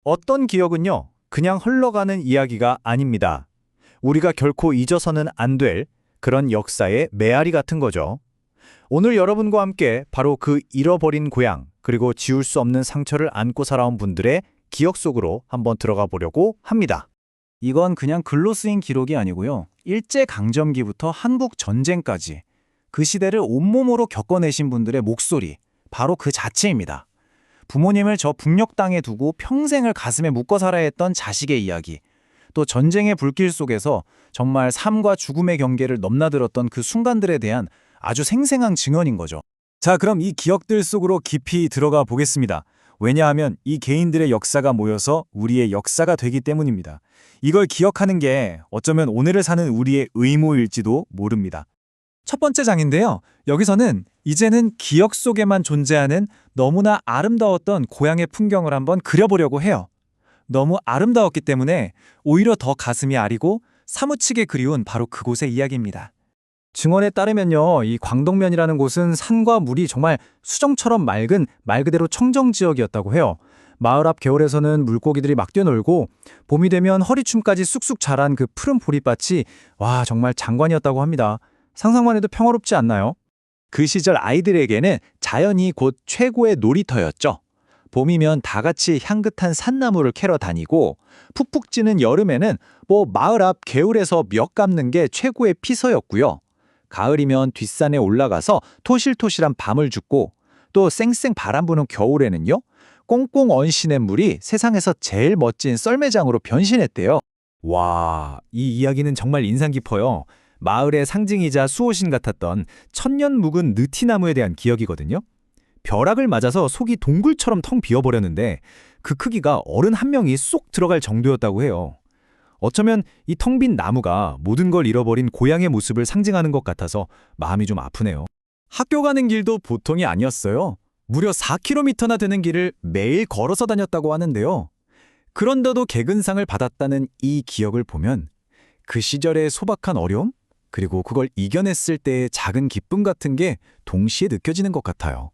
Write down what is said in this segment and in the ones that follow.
어떤 기억은요, 그냥 흘러가는 이야기가 아닙니다. 우리가 결코 잊어서는 안 될 그런 역사의 메아리 같은 거죠. 오늘 여러분과 함께 바로 그 잃어버린 고향, 그리고 지울 수 없는 상처를 안고 살아온 분들의 기억 속으로 한번 들어가 보려고 합니다. 이건 그냥 글로 쓰인 기록이 아니고요. 일제강점기부터 한국 전쟁까지 그 시대를 온몸으로 겪어내신 분들의 목소리, 바로 그 자체입니다. 부모님을 저 북녘 땅에 두고 평생을 가슴에 묻고 살아야 했던 자식의 이야기, 또 전쟁의 불길 속에서 정말 삶과 죽음의 경계를 넘나들었던 그 순간들에 대한 아주 생생한 증언인 거죠. 자, 그럼 이 기억들 속으로 깊이 들어가 보겠습니다. 왜냐하면 이 개인들의 역사가 모여서 우리의 역사가 되기 때문입니다. 이걸 기억하는 게 어쩌면 오늘을 사는 우리의 의무일지도 모릅니다. 첫 번째 장인데요. 여기서는 이제는 기억 속에만 존재하는 너무나 아름다웠던 고향의 풍경을 한번 그려보려고 해요. 너무 아름다웠기 때문에 오히려 더 가슴이 아리고 사무치게 그리운 바로 그곳의 이야기입니다. 증언에 따르면요, 이 광동면이라는 곳은 산과 물이 정말 수정처럼 맑은 말 그대로 청정 지역이었다고 해요. 마을 앞 개울에서는 물고기들이 막 뛰어놀고 봄이 되면 허리춤까지 쑥쑥 자란 그 푸른 보릿밭이 와 정말 장관이었다고 합니다. 상상만 해도 평화롭지 않나요? 그 시절 아이들에게는 자연이 곧 최고의 놀이터였죠. 봄이면 다 같이 향긋한 산나무를 캐러 다니고 푹푹 찌는 여름에는 마을 앞 개울에서 멱 감는 게 최고의 피서였고요. 가을이면 뒷산에 올라가서 토실토실한 밤을 죽고 또 쌩쌩 바람 부는 겨울에는요. 꽁꽁 언신의 물이 세상에서 제일 멋진 썰매장으로 변신했대요. 와, 이 이야기는 정말 인상 깊어요. 마을의 상징이자 수호신 같았던 천년 묵은 느티나무에 대한 기억이거든요. 벼락을 맞아서 속이 동굴처럼 텅 비어버렸는데 그 크기가 어른 한 명이 쏙 들어갈 정도였다고 해요. 어쩌면 이 텅 빈 나무가 모든 걸 잃어버린 고향의 모습을 상징하는 것 같아서 마음이 좀 아프네요. 학교 가는 길도 보통이 아니었어요. 무려 4km나 되는 길을 매일 걸어서 다녔다고 하는데요. 그런데도 개근상을 받았다는 이 기억을 보면 그 시절의 소박한 어려움, 그리고 그걸 이겨냈을 때의 작은 기쁨 같은 게 동시에 느껴지는 것 같아요.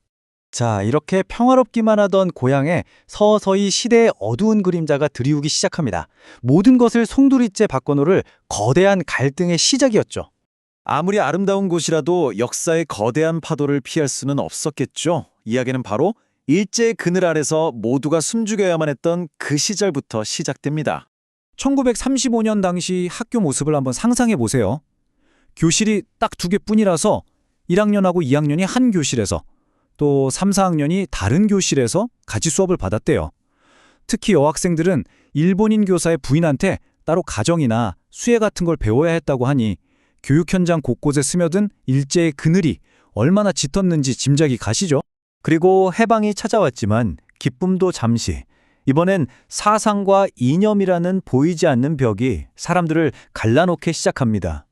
자, 이렇게 평화롭기만 하던 고향에 서서히 시대의 어두운 그림자가 드리우기 시작합니다. 모든 것을 송두리째 바꿔놓을 거대한 갈등의 시작이었죠. 아무리 아름다운 곳이라도 역사의 거대한 파도를 피할 수는 없었겠죠. 이야기는 바로 일제의 그늘 아래서 모두가 숨죽여야만 했던 그 시절부터 시작됩니다. 1935년 당시 학교 모습을 한번 상상해 보세요. 교실이 딱 2개뿐이라서 1학년하고 2학년이 한 교실에서 또 3, 4학년이 다른 교실에서 같이 수업을 받았대요. 특히 여학생들은 일본인 교사의 부인한테 따로 가정이나 수해 같은 걸 배워야 했다고 하니 교육 현장 곳곳에 스며든 일제의 그늘이 얼마나 짙었는지 짐작이 가시죠? 그리고 해방이 찾아왔지만 기쁨도 잠시. 이번엔 사상과 이념이라는 보이지 않는 벽이 사람들을 갈라놓기 시작합니다.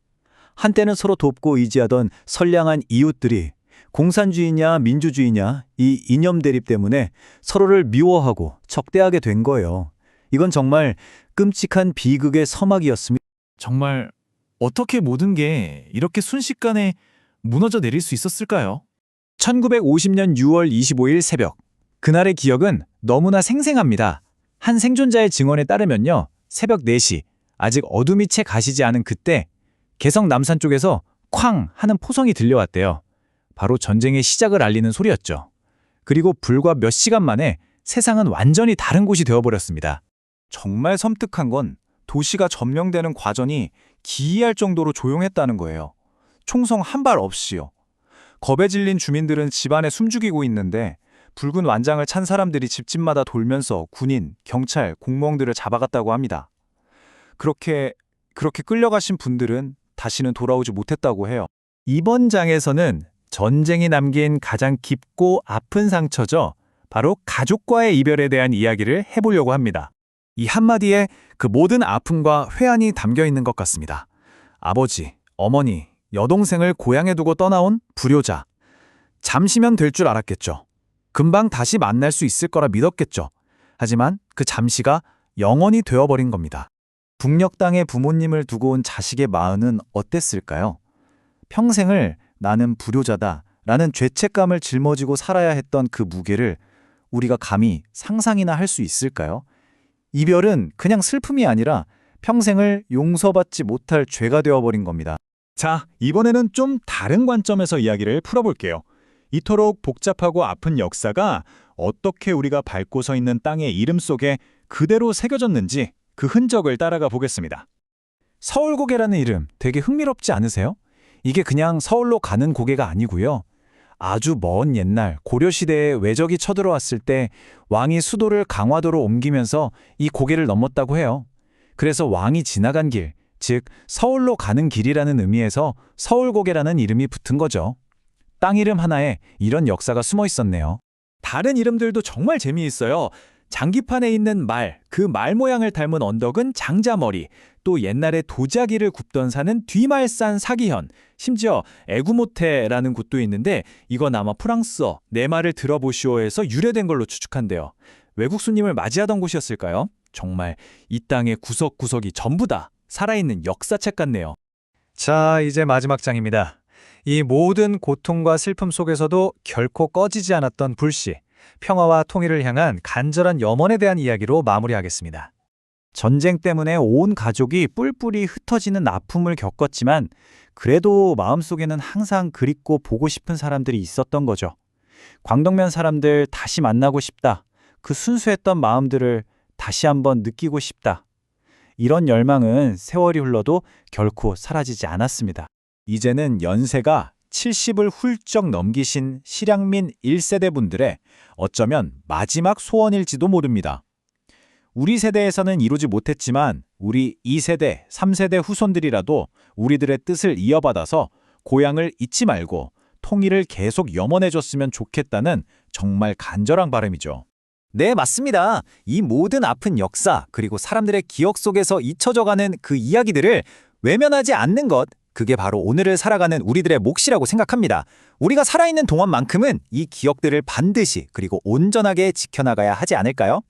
한때는 서로 돕고 의지하던 선량한 이웃들이 공산주의냐 민주주의냐 이 이념 대립 때문에 서로를 미워하고 적대하게 된 거예요. 이건 정말 끔찍한 비극의 서막이었습니다. 정말 어떻게 모든 게 이렇게 순식간에 무너져 내릴 수 있었을까요? 1950년 6월 25일 새벽. 그날의 기억은 너무나 생생합니다. 한 생존자의 증언에 따르면요. 새벽 4시, 아직 어둠이 채 가시지 않은 그때 개성 남산 쪽에서 쾅 하는 포성이 들려왔대요. 바로 전쟁의 시작을 알리는 소리였죠. 그리고 불과 몇 시간 만에 세상은 완전히 다른 곳이 되어버렸습니다. 정말 섬뜩한 건 도시가 점령되는 과정이 기이할 정도로 조용했다는 거예요. 총성 한 발 없이요. 겁에 질린 주민들은 집안에 숨죽이고 있는데 붉은 완장을 찬 사람들이 집집마다 돌면서 군인, 경찰, 공무원들을 잡아갔다고 합니다. 그렇게 끌려가신 분들은 다시는 돌아오지 못했다고 해요. 이번 장에서는 전쟁이 남긴 가장 깊고 아픈 상처죠. 바로 가족과의 이별에 대한 이야기를 해보려고 합니다. 이 한마디에 그 모든 아픔과 회한이 담겨 있는 것 같습니다. 아버지, 어머니, 여동생을 고향에 두고 떠나온 불효자. 잠시면 될 줄 알았겠죠. 금방 다시 만날 수 있을 거라 믿었겠죠. 하지만 그 잠시가 영원히 되어버린 겁니다. 북녘 땅에 부모님을 두고 온 자식의 마음은 어땠을까요? 평생을 나는 불효자다 라는 죄책감을 짊어지고 살아야 했던 그 무게를 우리가 감히 상상이나 할 수 있을까요? 이별은 그냥 슬픔이 아니라 평생을 용서받지 못할 죄가 되어버린 겁니다. 자, 이번에는 좀 다른 관점에서 이야기를 풀어볼게요. 이토록 복잡하고 아픈 역사가 어떻게 우리가 밟고 서 있는 땅의 이름 속에 그대로 새겨졌는지 그 흔적을 따라가 보겠습니다. 서울고개라는 이름 되게 흥미롭지 않으세요? 이게 그냥 서울로 가는 고개가 아니고요. 아주 먼 옛날 고려시대에 외적이 쳐들어왔을 때 왕이 수도를 강화도로 옮기면서 이 고개를 넘었다고 해요. 그래서 왕이 지나간 길, 즉 서울로 가는 길이라는 의미에서 서울고개라는 이름이 붙은 거죠. 땅 이름 하나에 이런 역사가 숨어 있었네요. 다른 이름들도 정말 재미있어요. 장기판에 있는 말, 그 말 모양을 닮은 언덕은 장자머리, 또 옛날에 도자기를 굽던 산은 뒤말산 사기현, 심지어 에구모테라는 곳도 있는데 이건 아마 프랑스어 내 말을 들어보시오에서 유래된 걸로 추측한대요. 외국 손님을 맞이하던 곳이었을까요? 정말 이 땅의 구석구석이 전부 다 살아있는 역사책 같네요. 자, 이제 마지막 장입니다. 이 모든 고통과 슬픔 속에서도 결코 꺼지지 않았던 불씨, 평화와 통일을 향한 간절한 염원에 대한 이야기로 마무리하겠습니다. 전쟁 때문에 온 가족이 뿔뿔이 흩어지는 아픔을 겪었지만 그래도 마음속에는 항상 그립고 보고 싶은 사람들이 있었던 거죠. 광덕면 사람들 다시 만나고 싶다. 그 순수했던 마음들을 다시 한번 느끼고 싶다. 이런 열망은 세월이 흘러도 결코 사라지지 않았습니다. 이제는 연세가 70을 훌쩍 넘기신 실향민 1세대 분들의 어쩌면 마지막 소원일지도 모릅니다. 우리 세대에서는 이루지 못했지만 우리 2세대, 3세대 후손들이라도 우리들의 뜻을 이어받아서 고향을 잊지 말고 통일을 계속 염원해줬으면 좋겠다는 정말 간절한 바람이죠. 네, 맞습니다. 이 모든 아픈 역사 그리고 사람들의 기억 속에서 잊혀져가는 그 이야기들을 외면하지 않는 것, 그게 바로 오늘을 살아가는 우리들의 몫이라고 생각합니다. 우리가 살아있는 동안만큼은 이 기억들을 반드시 그리고 온전하게 지켜나가야 하지 않을까요?